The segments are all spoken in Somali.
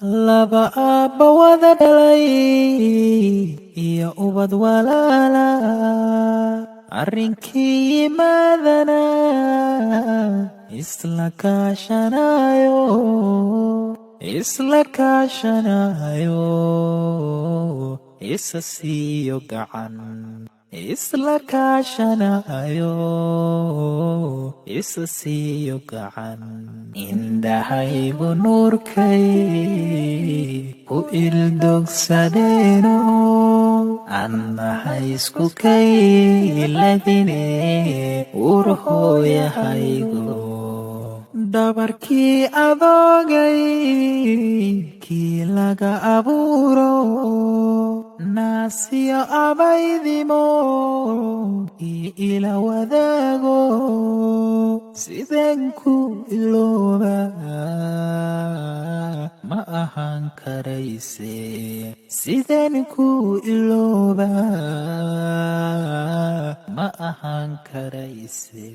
Laba Aabe wada dhalay iyo Ubad Walaalaa arrinkii yimaadana isla kaashanayo isa siiyo gacan isla kaashanayo isa siiyo gacan indhahaygu nuurkay ku ildogsadeeno annahay isku kayladine urhooyahaygo dhabarkii adoogay kii laga abuuro naasiyo abaydimo ii ila wadaago sideen ku ilooba ma ahaan karayse sideen ku ilooba ma ahaan karayse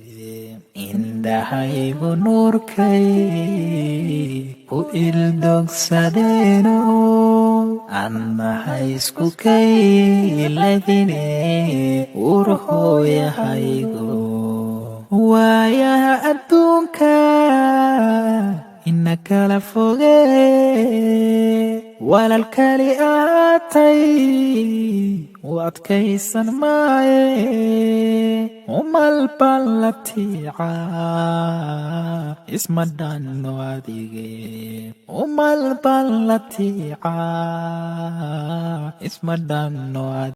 indhahaygu nuurkay ku ildogsadeeno annahay isku kayladine urhooyahaygo waayaha adduunka ina kala foge walaalkali ahaatay u adkaysan maaye umal baan la tiicaa isma dhanno adige umal baan la tiicaa isma dhanno